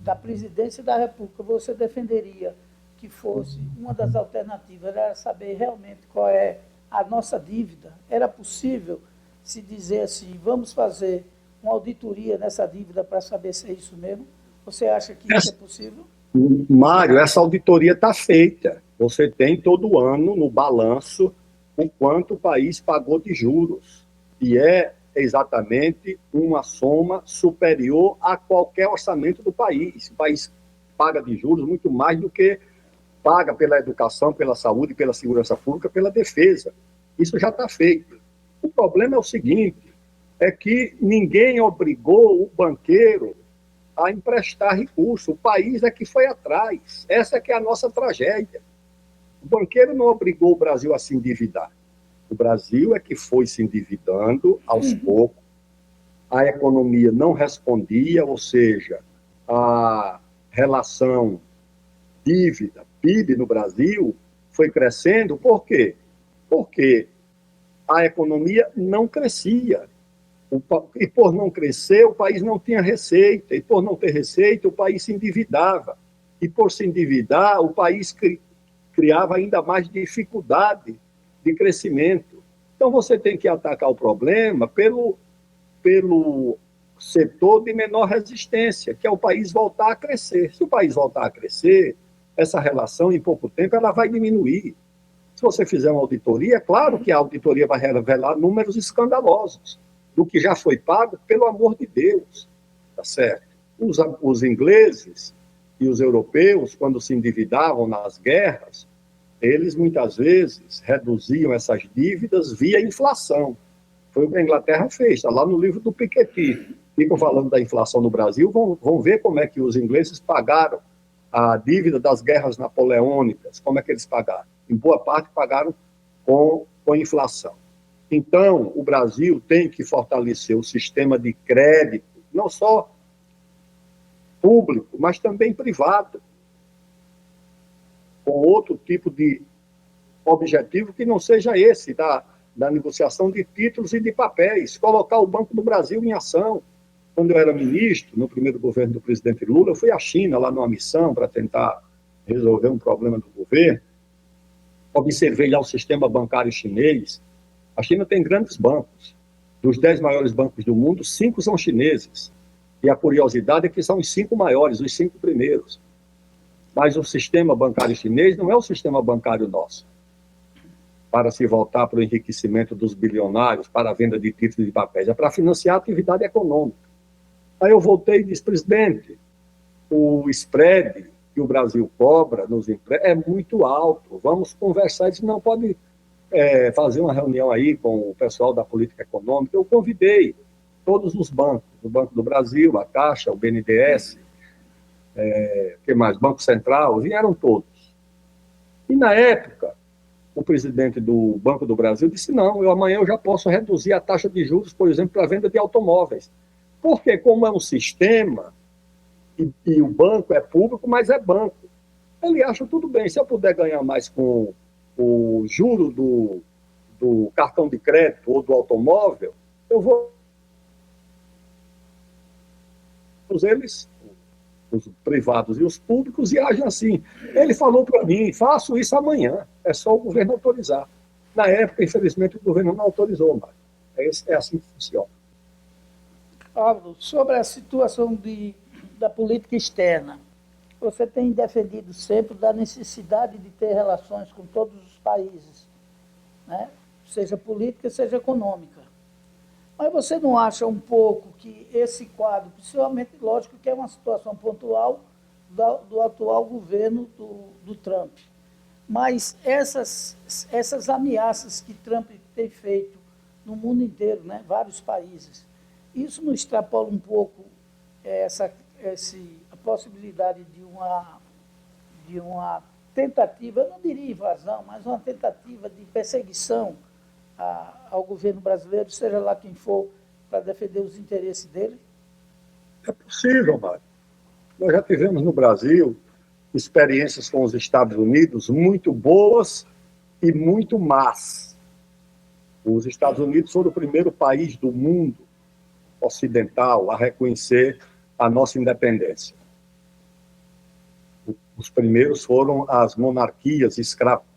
Speaker 1: da presidência da República, você defenderia que fosse uma das alternativas, era saber realmente qual é a nossa dívida? Era possível se dizer assim, vamos fazer uma auditoria nessa dívida para saber se é isso mesmo? Você acha que isso é possível?
Speaker 2: Mário, essa auditoria está feita. Você tem todo ano no balanço o quanto o país pagou de juros. E é exatamente uma soma superior a qualquer orçamento do país. O país paga de juros muito mais do que paga pela educação, pela saúde, pela segurança pública, pela defesa. Isso já está feito. O problema é o seguinte, é que ninguém obrigou o banqueiro a emprestar recurso. O país é que foi atrás. Essa é que é a nossa tragédia. O banqueiro não obrigou o Brasil a se endividar. O Brasil é que foi se endividando aos poucos. A economia não respondia, ou seja, a relação dívida, PIB no Brasil foi crescendo. Por quê? Porque a economia não crescia. E por não crescer, o país não tinha receita. E por não ter receita, o país se endividava. E por se endividar, o país criava ainda mais dificuldade de crescimento. Então, você tem que atacar o problema pelo setor de menor resistência, que é o país voltar a crescer. Se o país voltar a crescer, essa relação, em pouco tempo, ela vai diminuir. Se você fizer uma auditoria, é claro que a auditoria vai revelar números escandalosos do que já foi pago, pelo amor de Deus, tá certo? Os ingleses e os europeus, quando se endividavam nas guerras, eles muitas vezes reduziam essas dívidas via inflação. Foi o que a Inglaterra fez, está lá no livro do Piketty. Ficam falando da inflação no Brasil, vão ver como é que os ingleses pagaram a dívida das guerras napoleônicas, como é que eles pagaram. Em boa parte pagaram com inflação. Então, o Brasil tem que fortalecer o sistema de crédito, não só público, mas também privado, com outro tipo de objetivo que não seja esse, da negociação de títulos e de papéis, colocar o Banco do Brasil em ação. Quando eu era ministro, no primeiro governo do presidente Lula, eu fui à China, lá numa missão, para tentar resolver um problema do governo. Observei lá o sistema bancário chinês. A China tem grandes bancos. Dos 10 maiores bancos do mundo, 5 são chineses. E a curiosidade é que são os 5 maiores, os 5 primeiros. Mas o sistema bancário chinês não é o sistema bancário nosso. Para se voltar para o enriquecimento dos bilionários, para a venda de títulos de papéis, é para financiar a atividade econômica. Aí eu voltei e disse, presidente, o spread que o Brasil cobra nos empréstimos é muito alto, vamos conversar. Ele disse, não, pode fazer uma reunião aí com o pessoal da política econômica. Eu convidei todos os bancos, o Banco do Brasil, a Caixa, o BNDES, que mais? Banco Central, vieram todos. E na época, o presidente do Banco do Brasil disse, não, amanhã eu já posso reduzir a taxa de juros, por exemplo, para a venda de automóveis. Porque como é um sistema, e o banco é público, mas é banco, ele acha tudo bem, se eu puder ganhar mais com o juro do cartão de crédito ou do automóvel, eu vou... Eles, os privados e os públicos, e agem assim. Ele falou para mim, faço isso amanhã, é só o governo autorizar. Na época, infelizmente, o governo não autorizou mais. É assim que funciona.
Speaker 1: Pablo, sobre a situação da política externa, você tem defendido sempre da necessidade de ter relações com todos os países, né? Seja política, seja econômica. Mas você não acha um pouco que esse quadro, principalmente, lógico que é uma situação pontual do atual governo do Trump, mas essas ameaças que Trump tem feito no mundo inteiro, né? Vários países, isso não extrapola um pouco a possibilidade de uma tentativa, eu não diria invasão, mas uma tentativa de perseguição ao governo brasileiro, seja lá quem for, para defender os interesses dele?
Speaker 2: É possível, Mário. Nós já tivemos no Brasil experiências com os Estados Unidos muito boas e muito más. Os Estados Unidos foram o primeiro país do mundo ocidental a reconhecer a nossa independência. Os primeiros foram as monarquias escravas,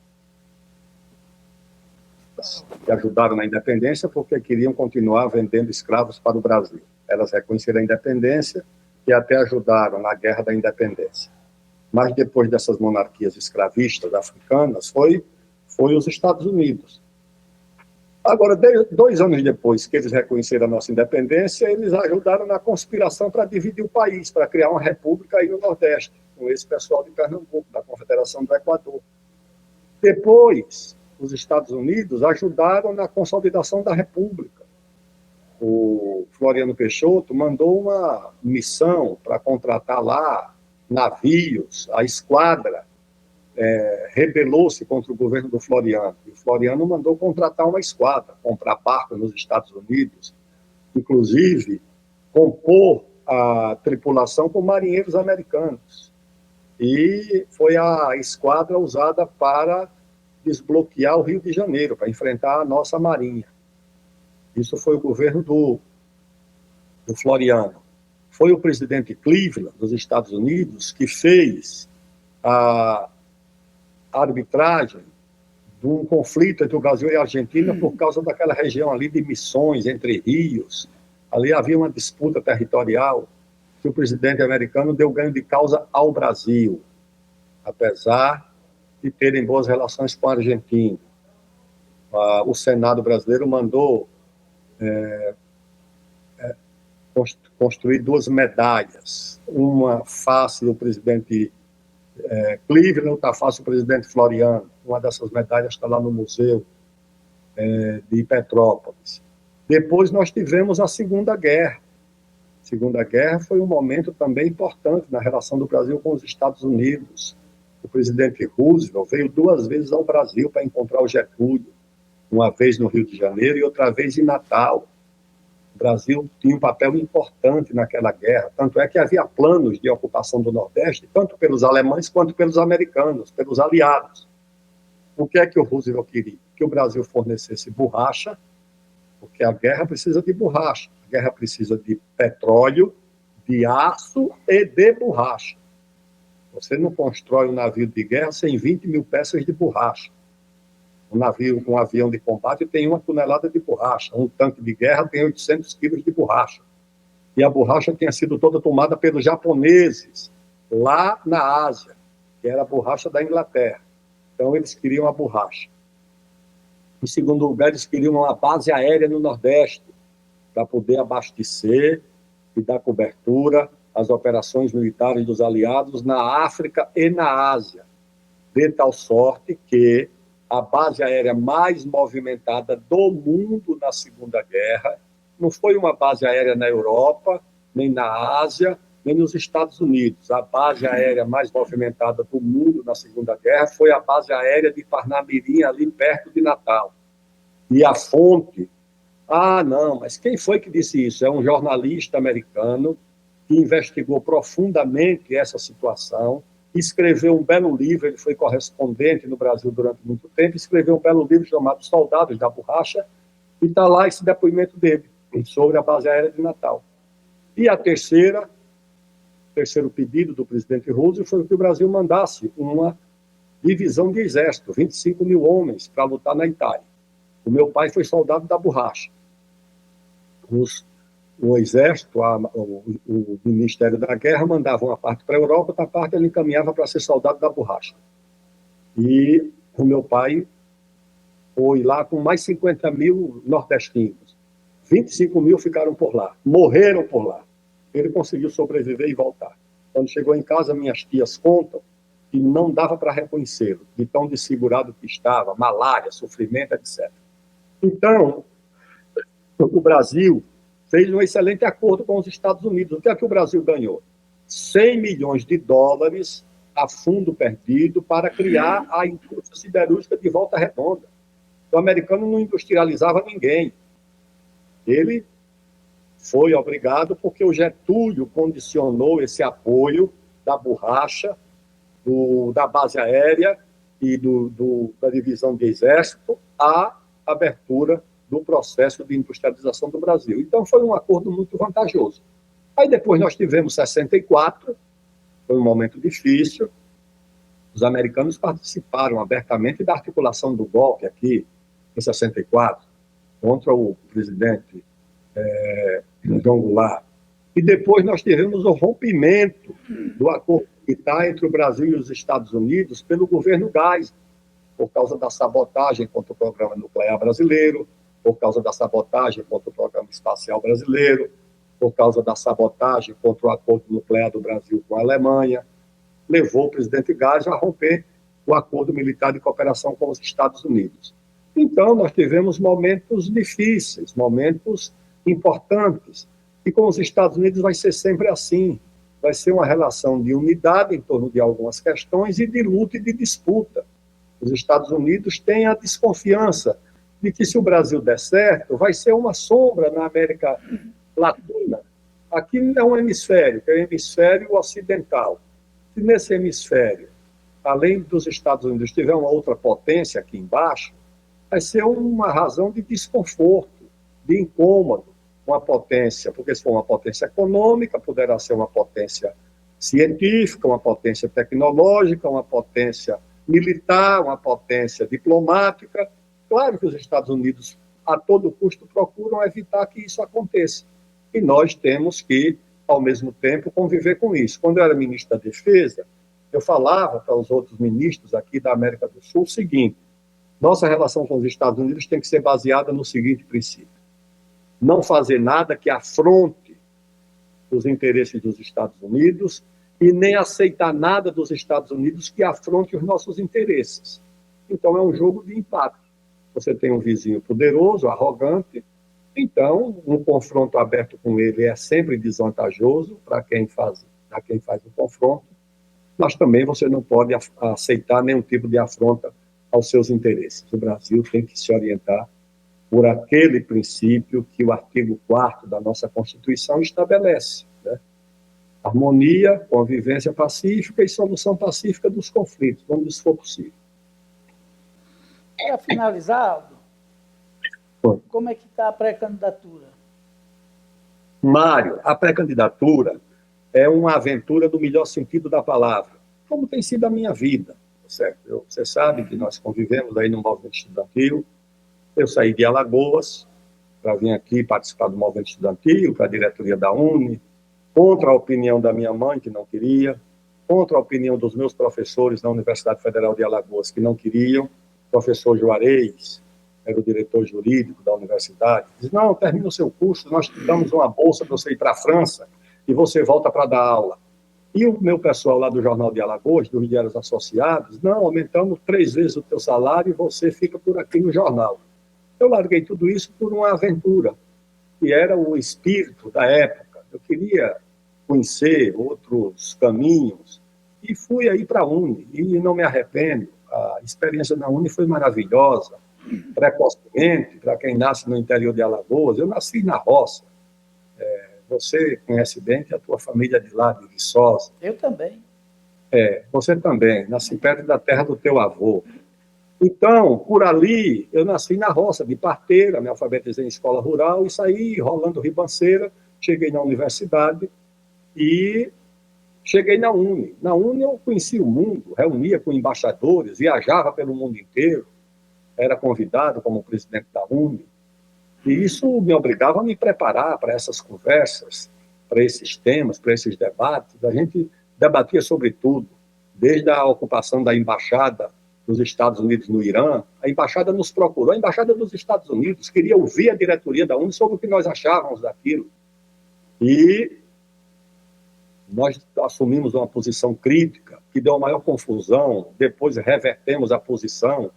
Speaker 2: que ajudaram na independência porque queriam continuar vendendo escravos para o Brasil. Elas reconheceram a independência e até ajudaram na Guerra da Independência. Mas depois dessas monarquias escravistas africanas, foi os Estados Unidos. Agora, 2 anos depois que eles reconheceram a nossa independência, eles ajudaram na conspiração para dividir o país, para criar uma república aí no Nordeste, com esse pessoal de Pernambuco, da Confederação do Equador. Depois, os Estados Unidos ajudaram na consolidação da república. O Floriano Peixoto mandou uma missão para contratar lá navios, a esquadra rebelou-se contra o governo do Floriano. E o Floriano mandou contratar uma esquadra, comprar barcos nos Estados Unidos, inclusive compor a tripulação com marinheiros americanos. E foi a esquadra usada para desbloquear o Rio de Janeiro, para enfrentar a nossa marinha. Isso foi o governo do Floriano. Foi o presidente Cleveland, dos Estados Unidos, que fez a arbitragem de um conflito entre o Brasil e a Argentina por causa daquela região ali de Missões, entre rios. Ali havia uma disputa territorial que o presidente americano deu ganho de causa ao Brasil, apesar de terem boas relações com a Argentina. O Senado brasileiro mandou construir 2 medalhas, uma face do presidente Cleveland, outra face do presidente Floriano. Uma dessas medalhas está lá no Museu de Petrópolis. Depois nós tivemos a Segunda Guerra. A Segunda Guerra foi um momento também importante na relação do Brasil com os Estados Unidos. O presidente Roosevelt veio 2 vezes ao Brasil para encontrar o Getúlio, uma vez no Rio de Janeiro e outra vez em Natal. O Brasil tinha um papel importante naquela guerra, tanto é que havia planos de ocupação do Nordeste, tanto pelos alemães quanto pelos americanos, pelos aliados. O que é que o Roosevelt queria? Que o Brasil fornecesse borracha, porque a guerra precisa de borracha, a guerra precisa de petróleo, de aço e de borracha. Você não constrói um navio de guerra sem 20 mil peças de borracha. Um avião de combate tem 1 tonelada de borracha, um tanque de guerra tem 800 quilos de borracha. E a borracha tinha sido toda tomada pelos japoneses, lá na Ásia, que era a borracha da Inglaterra. Então, eles queriam a borracha. Em segundo lugar, eles queriam uma base aérea no Nordeste, para poder abastecer e dar cobertura às operações militares dos aliados na África e na Ásia, de tal sorte que a base aérea mais movimentada do mundo na Segunda Guerra não foi uma base aérea na Europa, nem na Ásia, nem nos Estados Unidos. A base aérea mais movimentada do mundo na Segunda Guerra foi a base aérea de Parnamirim, ali perto de Natal. E a fonte... não, mas quem foi que disse isso? É um jornalista americano que investigou profundamente essa situação, escreveu um belo livro, ele foi correspondente no Brasil durante muito tempo, escreveu um belo livro chamado Soldados da Borracha, e está lá esse depoimento dele, sobre a base aérea de Natal. E o terceiro pedido do presidente Roosevelt foi que o Brasil mandasse uma divisão de exército, 25 mil homens, para lutar na Itália. O meu pai foi soldado da borracha. O exército, o Ministério da Guerra, mandava uma parte para a Europa, outra parte ele encaminhava para ser soldado da borracha. E o meu pai foi lá com mais 50 mil nordestinos. 25 mil ficaram por lá, morreram por lá. Ele conseguiu sobreviver e voltar. Quando chegou em casa, minhas tias contam que não dava para reconhecê-lo, de tão desfigurado que estava, malária, sofrimento, etc. Então, o Brasil fez um excelente acordo com os Estados Unidos. O que é que o Brasil ganhou? 100 milhões de dólares a fundo perdido para criar a indústria siderúrgica de Volta Redonda. O americano não industrializava ninguém. Ele foi obrigado porque o Getúlio condicionou esse apoio da borracha, da base aérea e da divisão de exército à abertura do processo de industrialização do Brasil. Então, foi um acordo muito vantajoso. Aí depois nós tivemos 64, foi um momento difícil, os americanos participaram abertamente da articulação do golpe aqui, em 64, contra o presidente João Goulart. E depois nós tivemos o rompimento do acordo militar entre o Brasil e os Estados Unidos pelo governo Geisel, por causa da sabotagem contra o programa nuclear brasileiro, por causa da sabotagem contra o programa espacial brasileiro, por causa da sabotagem contra o acordo nuclear do Brasil com a Alemanha, levou o presidente Geisel a romper o acordo militar de cooperação com os Estados Unidos. Então, nós tivemos momentos difíceis, momentos importantes, e com os Estados Unidos vai ser sempre assim, vai ser uma relação de unidade em torno de algumas questões e de luta e de disputa. Os Estados Unidos têm a desconfiança de que, se o Brasil der certo, vai ser uma sombra na América Latina. Aqui é um hemisfério, que é o hemisfério ocidental. Se nesse hemisfério, além dos Estados Unidos, tiver uma outra potência aqui embaixo, vai ser uma razão de desconforto, de incômodo, uma potência, porque se for uma potência econômica, poderá ser uma potência científica, uma potência tecnológica, uma potência militar, uma potência diplomática. Claro que os Estados Unidos, a todo custo, procuram evitar que isso aconteça. E nós temos que, ao mesmo tempo, conviver com isso. Quando eu era ministro da Defesa, eu falava para os outros ministros aqui da América do Sul o seguinte: nossa relação com os Estados Unidos tem que ser baseada no seguinte princípio: não fazer nada que afronte os interesses dos Estados Unidos e nem aceitar nada dos Estados Unidos que afronte os nossos interesses. Então, é um jogo de empate. Você tem um vizinho poderoso, arrogante, então um confronto aberto com ele é sempre desvantajoso para quem faz o confronto, mas também você não pode aceitar nenhum tipo de afronta aos seus interesses. O Brasil tem que se orientar por aquele princípio que o artigo 4º da nossa Constituição estabelece, né? Harmonia, convivência pacífica e solução pacífica dos conflitos, quando isso for possível.
Speaker 1: Para finalizar, Aldo, como é que está a pré-candidatura?
Speaker 2: Mário, a pré-candidatura é uma aventura do melhor sentido da palavra, como tem sido a minha vida, certo? Você sabe que nós convivemos aí no movimento estudantil. Eu saí de Alagoas para vir aqui participar do movimento estudantil, para a diretoria da UNE, contra a opinião da minha mãe, que não queria, contra a opinião dos meus professores na Universidade Federal de Alagoas, que não queriam. O professor Juarez era o diretor jurídico da universidade, disse: não, termina o seu curso, nós te damos uma bolsa para você ir para a França e você volta para dar aula. E o meu pessoal lá do Jornal de Alagoas, dos Diários Associados: não, aumentamos 3 vezes o teu salário e você fica por aqui no jornal. Eu larguei tudo isso por uma aventura, que era o espírito da época. Eu queria conhecer outros caminhos e fui aí para a UNE, e não me arrependo. A experiência na UNE foi maravilhosa. Precocemente, para quem nasce no interior de Alagoas, eu nasci na roça. Você conhece bem que a tua família é de lá, de Viçosa.
Speaker 1: Eu também.
Speaker 2: Você também, nasci perto da terra do teu avô. Então, por ali, eu nasci na roça, de parteira, me alfabetizei em escola rural e saí rolando ribanceira, cheguei na universidade e cheguei na UNE. Na UNE eu conheci o mundo, reunia com embaixadores, viajava pelo mundo inteiro, era convidado como presidente da UNE, e isso me obrigava a me preparar para essas conversas, para esses temas, para esses debates. A gente debatia sobre tudo, desde a ocupação da embaixada dos Estados Unidos no Irã. A embaixada nos procurou, a embaixada dos Estados Unidos queria ouvir a diretoria da UNE sobre o que nós achávamos daquilo. E nós assumimos uma posição crítica, que deu a maior confusão, depois revertemos a posição,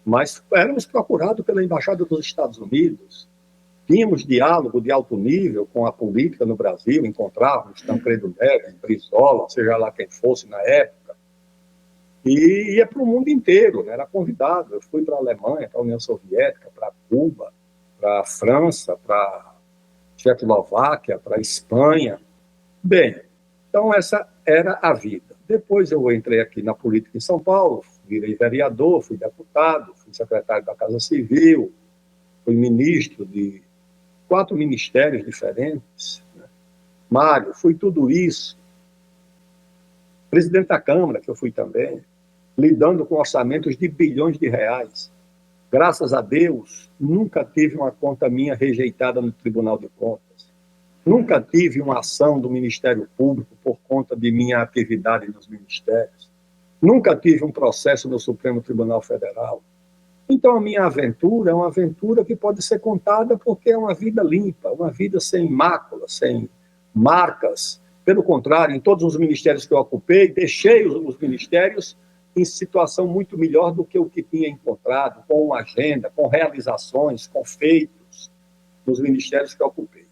Speaker 2: mas éramos procurados pela embaixada dos Estados Unidos. Tínhamos diálogo de alto nível com a política no Brasil, encontrávamos Tancredo Neves, Brizola, seja lá quem fosse na época, e ia para o mundo inteiro, né? Era convidado. Eu fui para a Alemanha, para a União Soviética, para Cuba, para a França, para a Tchecoslováquia, para a Espanha. Bem, então essa era a vida. Depois eu entrei aqui na política em São Paulo, virei vereador, fui deputado, fui secretário da Casa Civil, fui ministro de 4 ministérios diferentes, né? Mário, fui tudo isso. Presidente da Câmara, que eu fui também, lidando com orçamentos de bilhões de reais. Graças a Deus, nunca tive uma conta minha rejeitada no Tribunal de Contas. Nunca tive uma ação do Ministério Público por conta de minha atividade nos ministérios. Nunca tive um processo no Supremo Tribunal Federal. Então, a minha aventura é uma aventura que pode ser contada porque é uma vida limpa, uma vida sem máculas, sem marcas. Pelo contrário, em todos os ministérios que eu ocupei, deixei os ministérios em situação muito melhor do que o que tinha encontrado, com uma agenda, com realizações, com feitos nos ministérios que eu ocupei.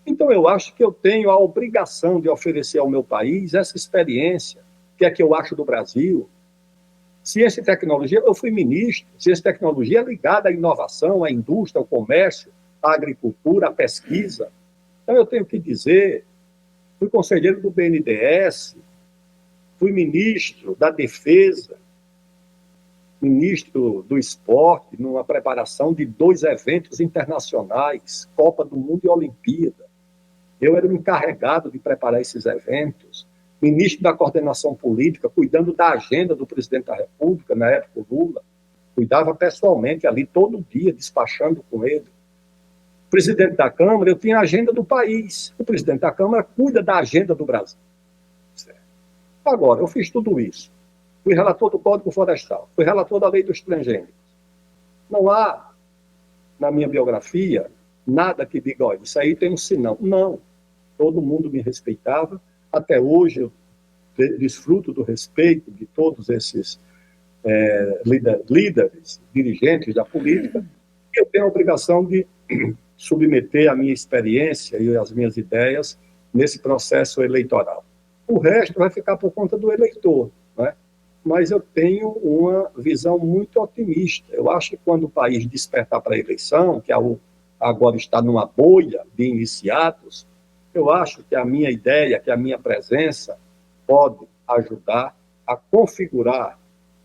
Speaker 2: Então, eu acho que eu tenho a obrigação de oferecer ao meu país essa experiência, que é que eu acho do Brasil. Ciência e tecnologia, eu fui ministro. Ciência e tecnologia é ligada à inovação, à indústria, ao comércio, à agricultura, à pesquisa. Então, eu tenho que dizer, fui conselheiro do BNDES, fui ministro da Defesa, ministro do Esporte, numa preparação de 2 eventos internacionais, Copa do Mundo e Olimpíada. Eu era o encarregado de preparar esses eventos, ministro da Coordenação Política, cuidando da agenda do presidente da República, na época o Lula, cuidava pessoalmente ali todo dia, despachando com ele. O presidente da Câmara, eu tinha a agenda do país. O presidente da Câmara cuida da agenda do Brasil. Certo. Agora, eu fiz tudo isso. Fui relator do Código Florestal, fui relator da Lei dos Transgênicos. Não há, na minha biografia, nada que diga, olha, isso aí tem um sinão. Não. Todo mundo me respeitava. Até hoje eu desfruto do respeito de todos esses líderes, dirigentes da política. E eu tenho a obrigação de submeter a minha experiência e as minhas ideias nesse processo eleitoral. O resto vai ficar por conta do eleitor, né? Mas eu tenho uma visão muito otimista. Eu acho que quando o país despertar para a eleição, que agora está numa bolha de iniciados, eu acho que a minha ideia, que a minha presença pode ajudar a configurar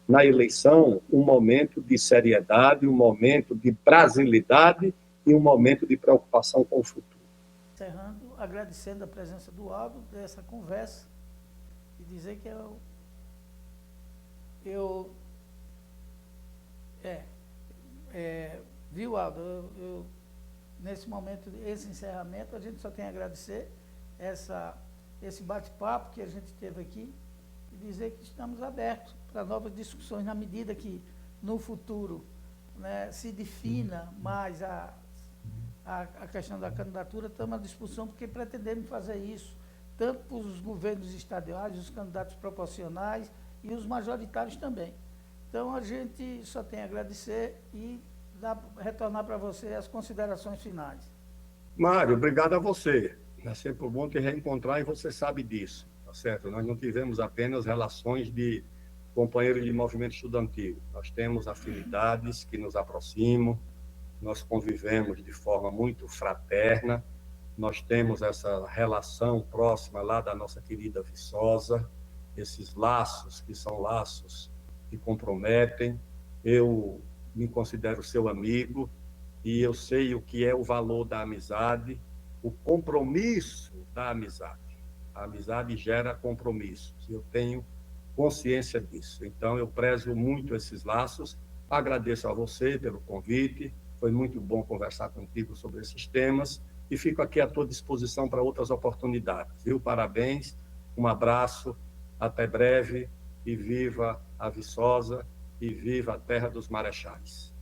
Speaker 2: na eleição um momento de seriedade, um momento de brasilidade e um momento de preocupação com o futuro.
Speaker 1: Encerrando, agradecendo a presença do Aldo dessa conversa e dizer que viu, Aldo, nesse momento, esse encerramento, a gente só tem a agradecer esse bate-papo que a gente teve aqui e dizer que estamos abertos para novas discussões na medida que no futuro, né, se defina mais a questão da candidatura. Estamos à disposição porque pretendemos fazer isso tanto para os governos estaduais, os candidatos proporcionais e os majoritários também. Então, a gente só tem a agradecer e retornar para você as considerações finais.
Speaker 2: Mário, obrigado a você. É sempre bom te reencontrar e você sabe disso, tá certo? Nós não tivemos apenas relações de companheiros de movimento estudantil. Nós temos afinidades que nos aproximam, nós convivemos de forma muito fraterna, nós temos essa relação próxima lá da nossa querida Viçosa, esses laços que são laços que comprometem. Eu me considero seu amigo e eu sei o que é o valor da amizade, o compromisso da amizade. A amizade gera compromissos, eu tenho consciência disso. Então, eu prezo muito esses laços. Agradeço a você pelo convite, foi muito bom conversar contigo sobre esses temas e fico aqui à tua disposição para outras oportunidades. Viu? Parabéns, um abraço, até breve e viva a Viçosa e viva a terra dos Marechais.